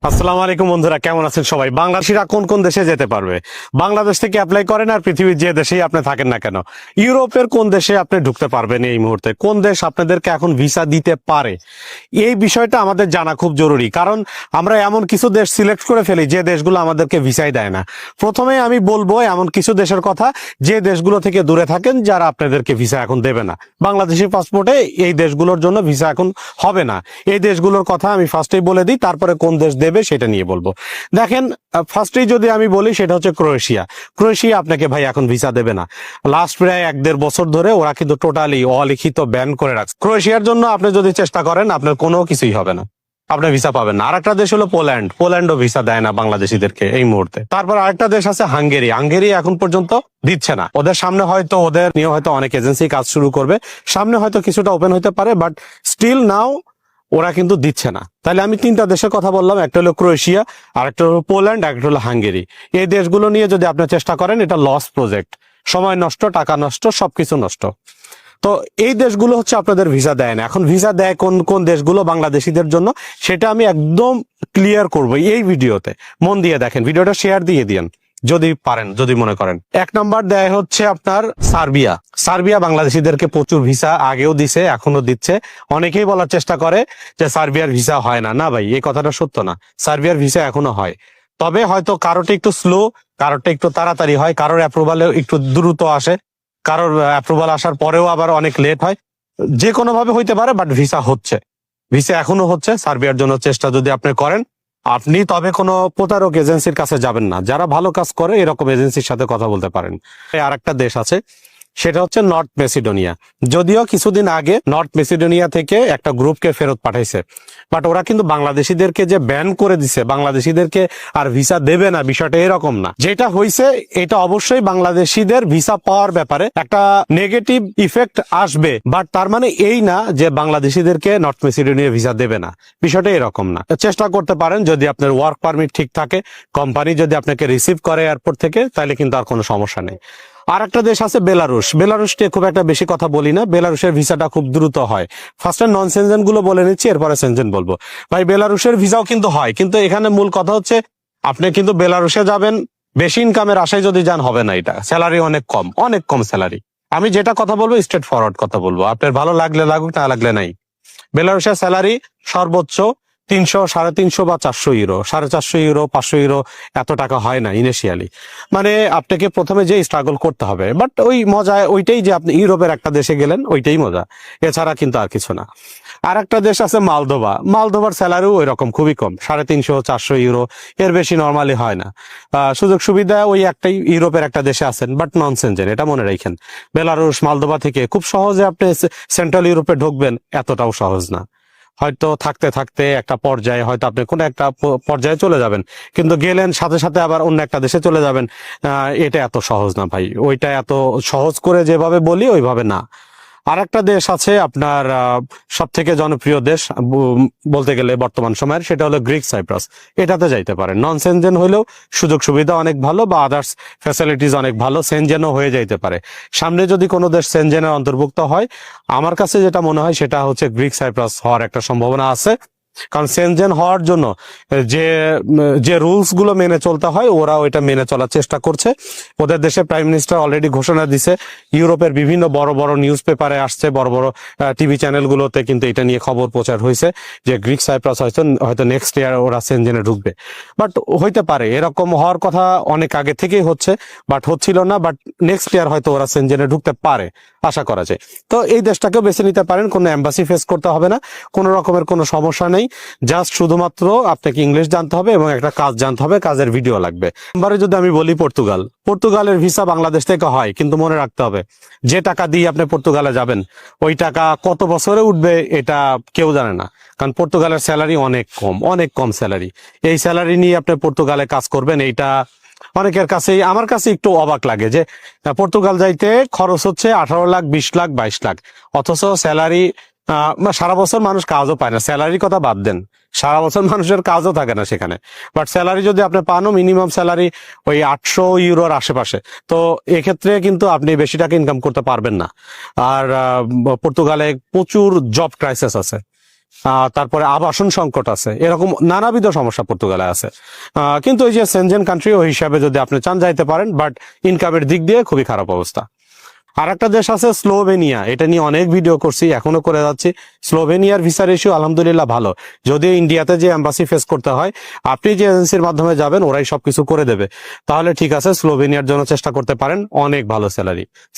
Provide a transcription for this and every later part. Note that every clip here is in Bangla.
আসসালামু আলাইকুম বন্ধুরা, কেমন আছেন সবাই? বাংলাদেশিরা কোন কোন দেশে যেতে পারবে? বাংলাদেশ থেকে অ্যাপ্লাই করেন আর পৃথিবীর যে দেশেই আপনি থাকেন না কেন, ইউরোপের কোন দেশে আপনি ঢুকতে পারবেন এই মুহূর্তে, কোন দেশ আপনাদেরকে এখন ভিসা দিতে পারে, এই বিষয়টা আমাদের জানা খুব জরুরি। কারণ আমরা এমন কিছু দেশ সিলেক্ট করে ফেলি যে দেশগুলো আমাদেরকে ভিসাই দেয় না। প্রথমে আমি বলবো এমন কিছু দেশের কথা যে দেশগুলো থেকে দূরে থাকেন, যারা আপনাদেরকে ভিসা এখন দেবে না। বাংলাদেশি পাসপোর্টে এই দেশগুলোর জন্য ভিসা এখন হবে না। এই দেশগুলোর কথা আমি ফার্স্টেই বলে দিই, তারপরে কোন দেশ দেবে সেটা নিয়ে বলবো। দেখেন, ফার্স্টেই যদি আমি বলি সেটা হচ্ছে ক্রোয়েশিয়া। ক্রোয়েশিয়া আপনাকে ভাই এখন ভিসা দেবে না। লাস্ট প্রায় 1-1.5 বছর ধরে ওরা কিন্তু টোটালি অলিখিত ব্যান করে রাখছে। ক্রোয়েশিয়ার জন্য আপনি যদি চেষ্টা করেন আপনার কোনো কিছুই হবে না, আপনি ভিসা পাবেন না। আরেকটা দেশ হলো পোল্যান্ড। পোল্যান্ডও ভিসা দেয় না বাংলাদেশিদেরকে এই মুহূর্তে। তারপর আরেকটা দেশ আছে হাঙ্গেরি। হাঙ্গেরি এখন পর্যন্ত দিচ্ছে না। ওদের সামনে হয়তো ওদের নিয়ে হয়তো অনেক এজেন্সি কাজ শুরু করবে, সামনে হয়তো কিছুটা ওপেন হতে পারে, বাট স্টিল নাও ওরা কিন্তু দিচ্ছে না। তাহলে আমি 3টা দেশের কথা বললাম, একটা হলো ক্রোয়েশিয়া, আরেকটা হলো পোল্যান্ড, আরেকটা হলো হাঙ্গেরি। এই দেশগুলো নিয়ে যদি আপনি চেষ্টা করেন, এটা লস প্রজেক্ট, সময় নষ্ট, টাকা নষ্ট, সবকিছু নষ্ট। তো এই দেশগুলো হচ্ছে আপনাদের ভিসা দেয় না। এখন ভিসা দেয় কোন কোন দেশগুলো বাংলাদেশিদের জন্য, সেটা আমি একদম ক্লিয়ার করবো এই ভিডিওতে। মন দিয়ে দেখেন, ভিডিওটা শেয়ার দিয়ে দিন যদি পারেন, যদি মনে করেন। 1 নাম্বার দেয় হচ্ছে আপনার সার্বিয়া। সার্বিয়া বাংলাদেশিদেরকে প্রচুর ভিসা আগেও দিছে, এখনো দিচ্ছে। অনেকেই বলার চেষ্টা করে যে সার্বিয়ার ভিসা হয় না। না ভাই, এই কথাটা সত্য না। সার্বিয়ার ভিসা এখনো হয়, তবে হয়তো কারোটা একটু স্লো, কারোটা একটু তাড়াতাড়ি হয়, কারোর অ্যাপ্রুভালে একটু দ্রুত আসে, কারোর অ্যাপ্রুভাল আসার পরেও আবার অনেক লেট হয়। যে কোনো ভাবে হইতে পারে, বাট ভিসা হচ্ছে, ভিসা এখনো হচ্ছে। সার্বিয়ার জন্য চেষ্টা যদি আপনি করেন, আপনি তবে কোনো প্রতারক এজেন্সির কাছে যাবেন না। যারা ভালো কাজ করে এরকম এজেন্সির সাথে কথা বলতে পারেন। আর একটা দেশ আছে, সেটা হচ্ছে নর্থ মেসিডোনিয়া। যদিও কিছুদিন আগে নর্থ মেসিডোনিয়া থেকে একটা গ্রুপকে ফেরত পাঠাইছে, বাট ওরা কিন্তু বাংলাদেশিদেরকে যে ব্যান করে দিছে, বাংলাদেশিদেরকে আর ভিসা দেবে না, বিষয়টা এরকম না। যেটা হয়েছে এটা অবশ্যই বাংলাদেশিদের ভিসা পাওয়ার ব্যাপারে একটা নেগেটিভ ইফেক্ট আসবে, বাট তার মানে এই না যে বাংলাদেশিদেরকে নর্থ মেসিডোনিয়া ভিসা দেবে না। বিষয়টা এরকম না। চেষ্টা করতে পারেন, যদি আপনার ওয়ার্ক পারমিট ঠিক থাকে, কোম্পানি যদি আপনাকে রিসিভ করে এয়ারপোর্ট থেকে, তাহলে কিন্তু আর কোনো সমস্যা নেই। আর একটা দেশ আছে বেলারুশ। বেলারুশ নিয়ে খুব একটা বেশি কথা বলি না। বেলারুশের ভিসাটা খুব দ্রুত হয়। ফার্স্টে নন সেনজেন গুলো বলে নিচ্ছি, এরপরে সেনজেন বলবো। ভাই, বেলারুশের ভিসাও কিন্তু হয়, কিন্তু এখানে মূল কথা হচ্ছে আপনি কিন্তু বেলারুশে যাবেন বেশি ইনকামের আশায় যদি যান, হবে না। এটা স্যালারি অনেক কম, অনেক কম স্যালারি। আমি যেটা কথা বলবো স্ট্রেট ফরওয়ার্ড কথা বলবো, আপনার ভালো লাগলে লাগুক, না লাগলে নাই। বেলারুশের স্যালারি সর্বোচ্চ 300, 350 বা 400 ইউরো, 450 ইউরো, 500 ইউরো, এত টাকা হয় না ইনিশিয়ালি। মানে আপনাকে প্রথমে যে স্ট্রাগল করতে হবে, বাট ওই মজা ওইটাই যে আপনি ইউরোপের একটা দেশে গেলেন, ওইটাই মজা, এছাড়া কিন্তু আর কিছু না। আর একটা দেশ আছে মালদোভা। মালদোভার স্যালারিও ওই রকম, খুবই কম, 350, 400 ইউরো, এর বেশি নর্মালি হয় না। সুযোগ সুবিধা ওই একটাই, ইউরোপের একটা দেশে আছেন, বাট নন সেনজেন, এটা মনে রাখেন। বেলারুশ, মালদোভা থেকে খুব সহজে আপনি সেন্ট্রাল ইউরোপে ঢুকবেন, এতটাও সহজ না। হয়তো থাকতে থাকতে একটা পর্যায়ে হয়তো আপনি কোনো একটা পর্যায়ে চলে যাবেন, কিন্তু গেলেন সাথে সাথে আবার অন্য একটা দেশে চলে যাবেন। এটা এত সহজ না ভাই, ওইটা এত সহজ করে যেভাবে বলি ওইভাবে না। আর একটা দেশ আছে আপনার, সব থেকে জনপ্রিয় দেশ বলতে গেলে বর্তমান সময়ের, সেটা হলো গ্রিক সাইপ্রাস। এটাতে যাইতে পারেন। নন সেনজেন হইলেও সুযোগ সুবিধা অনেক ভালো, বা আদার্স ফ্যাসিলিটিস অনেক ভালো, সেনজেনও হয়ে যাইতে পারে। সামনে যদি কোনো দেশ সেনজেনের অন্তর্ভুক্ত হয়, আমার কাছে যেটা মনে হয় সেটা হচ্ছে গ্রিক সাইপ্রাস হওয়ার একটা সম্ভাবনা আছে। কারণ সেনজেন হওয়ার জন্য যে যে রুলস গুলো মেনে চলতে হয়, ওরা ওইটা মেনে চলার চেষ্টা করছে। ওদের দেশে প্রাইম মিনিস্টার অলরেডি ঘোষণা দিছে, ইউরোপের বিভিন্ন বড় বড় নিউজ পেপারে আসছে, বড় বড় টিভি চ্যানেলগুলোতে কিন্তু এটা নিয়ে খবর প্রচার হয়েছে যে গ্রিক সাইপ্রাস হয়তো নেক্সট ইয়ার ওরা সেনজেনে ঢুকবে। বাট হইতে পারে, এরকম হওয়ার কথা অনেক আগে থেকেই হচ্ছে, বাট হচ্ছিল না। বাট নেক্সট ইয়ার হয়তো ওরা সেনজেনে ঢুকতে পারে, আশা করা যায়। তো এই দেশটাকেও বেছে নিতে পারেন, কোনো এম্বাসি ফেস করতে হবে না, কোনো রকমের কোনো সমস্যা নেই। জাস্ট শুধুমাত্র আপনাকে ইংলিশ জানতে হবে এবং একটা কাজ জানতে হবে, কাজের ভিডিও লাগবে। এবারে যদি আমি বলি পর্তুগাল, পর্তুগালের ভিসা বাংলাদেশ থেকে হয়, কিন্তু মনে রাখতে হবে যে টাকা দিয়ে আপনি পর্তুগালে যাবেন, ওই টাকা কত বছরে উঠবে এটা কেউ জানে না। কারণ পর্তুগালের স্যালারি অনেক কম, অনেক কম স্যালারি। এই স্যালারি নিয়ে আপনি পর্তুগালে কাজ করবেন, এইটা অনেকের কাছেই, আমার কাছে একটু অবাক লাগে যে পর্তুগাল যাইতে খরচ হচ্ছে 18 লাখ, 20 লাখ, 22 লাখ, অথচ স্যালারি সারা বছর মানুষ কাজও পায় না। স্যালারির কথা বাদ দেন, সারা বছর মানুষের কাজও থাকে না সেখানে। বাট স্যালারি যদি আপনি পানও, মিনিমাম স্যালারি ওই 800 ইউরোর আশেপাশে, তো এক্ষেত্রে কিন্তু আপনি বেশি টাকা ইনকাম করতে পারবেন না। আর পর্তুগালে প্রচুর জব ক্রাইসিস আছে, তারপরে আবাসন সংকট আছে, এরকম নানাবিধ সমস্যা পর্তুগালে আছে। কিন্তু ওই যে সেনজেন কান্ট্রি ওই হিসাবে যদি আপনি চান যাইতে পারেন, বাট ইনকামের দিক দিয়ে খুবই খারাপ অবস্থা। আর একটা দেশ আছে স্লোভেনিয়া, এটা নিয়ে অনেক ভিডিও করছি, এখনো করে যাচ্ছি। স্লোভেনিয়ার ভিসা রেশিও আলহামদুলিল্লাহ ভালো, যদিও ইন্ডিয়াতে যে এম্বাসি ফেস করতে হয়, আপনি যে এজেন্সির মাধ্যমে যাবেন ওরাই সবকিছু করে দেবে, তাহলে ঠিক আছে স্লোভেনিয়ার জন্য চেষ্টা করতে পারেন। অনেক ভালো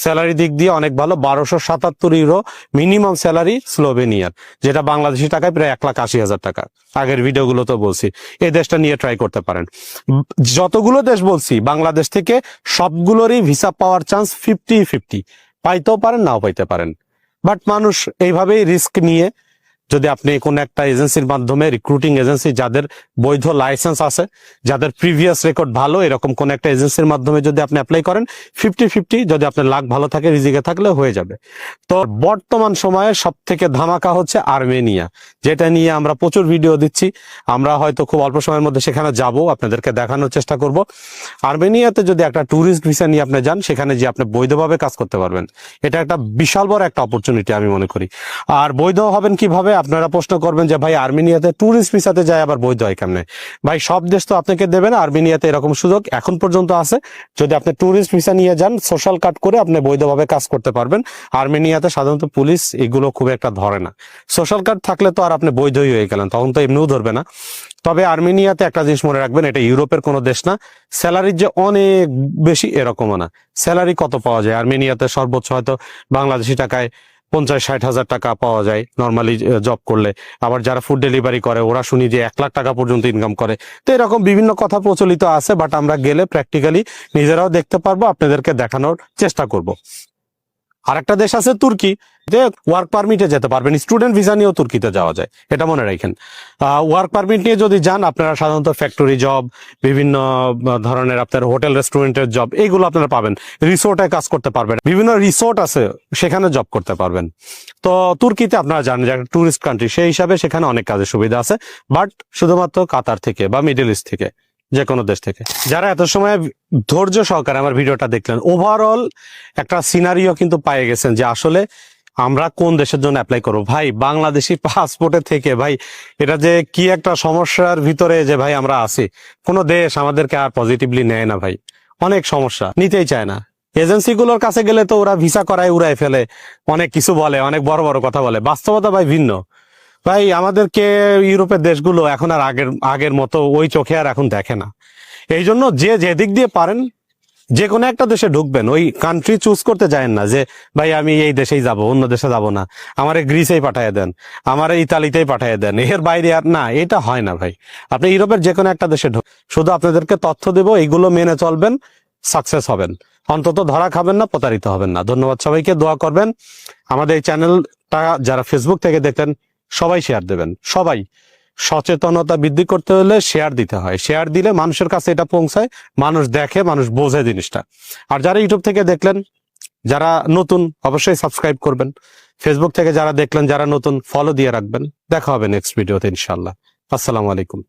স্যালারি দিক দিয়ে অনেক ভালো, 1277 ইউরো মিনিমাম স্যালারি স্লোভেনিয়ার, যেটা বাংলাদেশি টাকায় প্রায় 1,80,000 টাকা। আগের ভিডিওগুলো তো বলছি, এই দেশটা নিয়ে ট্রাই করতে পারেন। যতগুলো দেশ বলছি বাংলাদেশ থেকে সবগুলোরই ভিসা পাওয়ার চান্স 50-50, পাইতেও পারেন নাও পাইতে পারেন। বাট মানুষ এইভাবেই রিস্ক নিয়ে, যদি আপনি কোন একটা এজেন্সির মাধ্যমে, রিক্রুটিং এজেন্সি যাদের বৈধ লাইসেন্স আছে, যাদের প্রিভিয়াস রেকর্ড ভালো, এরকম কোন একটা এজেন্সির মাধ্যমে যদি আপনি অ্যাপ্লাই করেন 50-50, যদি আপনার লাক ভালো থাকে রিজিকে থাকলে হয়ে যাবে। তো বর্তমান সময়ে সব থেকে ধামাকা হচ্ছে আর্মেনিয়া, যেটা নিয়ে আমরা প্রচুর ভিডিও দিচ্ছি। আমরা হয়তো খুব অল্প সময়ের মধ্যে সেখানে যাব, আপনাদেরকে দেখানোর চেষ্টা করব। আর্মেনিয়াতে যদি একটা ট্যুরিস্ট ভিসা নিয়ে আপনি যান, সেখানে যে আপনি বৈধভাবে কাজ করতে পারবেন, এটা একটা বিশাল বড় একটা অপরচুনিটি আমি মনে করি। আর বৈধ হবেন কিভাবে, আপনারা প্রশ্ন করবেন যে ভাই আর্মেনিয়াতে ট্যুরিস্ট ভিসাতে যায় আবার বৈধ হয় কেমনে? ভাই সব দেশ তো আপনাকে দেবে না, আর্মেনিয়াতে এরকম সুযোগ এখন পর্যন্ত আছে। যদি আপনি ট্যুরিস্ট ভিসা নিয়ে যান, সোশ্যাল কার্ড করে আপনি বৈধভাবে কাজ করতে পারবেন। আর্মেনিয়াতে সাধারণত পুলিশ এগুলো খুব একটা ধরে না। সোশ্যাল কার্ড থাকলে তো আর আপনি বৈধই হয়ে গেলেন, তখন তো এমনিও ধরবে না। তবে আর্মেনিয়াতে একটা জিনিস মনে রাখবেন, এটা ইউরোপের কোনো দেশ না। স্যালারির যে অনেক বেশি এরকমও না। স্যালারি কত পাওয়া যায় আর্মেনিয়াতে? সর্বোচ্চ হয়তো বাংলাদেশি টাকায় 50-60 হাজার টাকা পাওয়া যায় নর্মালি জব করলে। আবার যারা ফুড ডেলিভারি করে ওরা শুনি যে 1 লাখ টাকা পর্যন্ত ইনকাম করে। তো এরকম বিভিন্ন কথা প্রচলিত আছে, বাট আমরা গেলে প্র্যাকটিক্যালি নিজেরাও দেখতে পারবো, আপনাদেরকে দেখানোর চেষ্টা করব। আরেকটা দেশ আছে তুর্কি, যে ওয়ার্ক পারমিটে যেতে পারবেন, স্টুডেন্ট ভিসা নিয়েও তুর্কিতে যাওয়া যায়, এটা মনে রাখেন। ওয়ার্ক পারমিট নিয়ে যদি যান, আপনারা সাধারণত ফ্যাক্টরি জব, বিভিন্ন ধরনের আপনার হোটেল রেস্টুরেন্টের জব, এইগুলো আপনারা পাবেন। রিসোর্টে কাজ করতে পারবেন, বিভিন্ন রিসোর্ট আছে সেখানে জব করতে পারবেন। তো তুর্কিতে আপনারা জানেন যে একটা টুরিস্ট কান্ট্রি, সেই হিসাবে সেখানে অনেক কাজের সুবিধা আছে, বাট শুধুমাত্র কাতার থেকে বা মিডল ইস্ট থেকে, যে কোনো দেশ থেকে। যারা এত সময় ধৈর্য সহকারে আমার ভিডিওটা দেখলেন, ওভারঅল একটা সিনারিও কিন্তু পেয়ে গেছেন যে আসলে আমরা কোন দেশের জন্য অ্যাপ্লাই করবো। ভাই বাংলাদেশি পাসপোর্টে থেকে ভাই এটা যে কি একটা সমস্যার ভিতরে যে ভাই আমরা আছি, কোনো দেশ আমাদেরকে আর পজিটিভলি নেয় না ভাই, অনেক সমস্যা, নিতেই চায় না। এজেন্সিগুলোর কাছে গেলে তো ওরা ভিসা করায় উড়াই ফেলে, অনেক কিছু বলে, অনেক বড় বড় কথা বলে। বাস্তবতা ভাই ভিন্ন। ভাই আমাদেরকে ইউরোপের দেশগুলো এখন আর আগের মতো ওই চোখে আর এখন দেখে না। এই জন্য যে যেদিক দিয়ে পারেন যে কোনো একটা দেশে ঢুকবেন, ওই কান্ট্রি চুজ করতে যায়েন না যে ভাই আমি এই দেশেই যাব, অন্য দেশে যাব না, আমারে গ্রিসেই পাঠিয়ে দেন, আমারে ইতালিতেই পাঠিয়ে দেন, এর বাইরে আর না। এটা হয় না ভাই। আপনি ইউরোপের যে কোনো একটা দেশে শুধু আপনাদেরকে তথ্য দেব, এইগুলো মেনে চলবেন, সাকসেস হবেন, অন্তত ধরা খাবেন না, প্রতারিত হবেন না। ধন্যবাদ সবাইকে, দোয়া করবেন। আমাদের এই চ্যানেলটা যারা ফেসবুক থেকে দেখতেন সবাই শেয়ার দেবেন। সবাই সচেতনতা বৃদ্ধি করতে হলে শেয়ার দিতে হয়, শেয়ার দিলে মানুষের কাছে এটা পৌঁছায়, মানুষ দেখে, মানুষ বোঝে জিনিসটা। আর যারা ইউটিউব থেকে দেখলেন, যারা নতুন অবশ্যই সাবস্ক্রাইব করবেন। ফেসবুক থেকে যারা দেখলেন, যারা নতুন ফলো দিয়ে রাখবেন। দেখা হবে নেক্সট ভিডিওতে ইনশাআল্লাহ। আসসালামু আলাইকুম।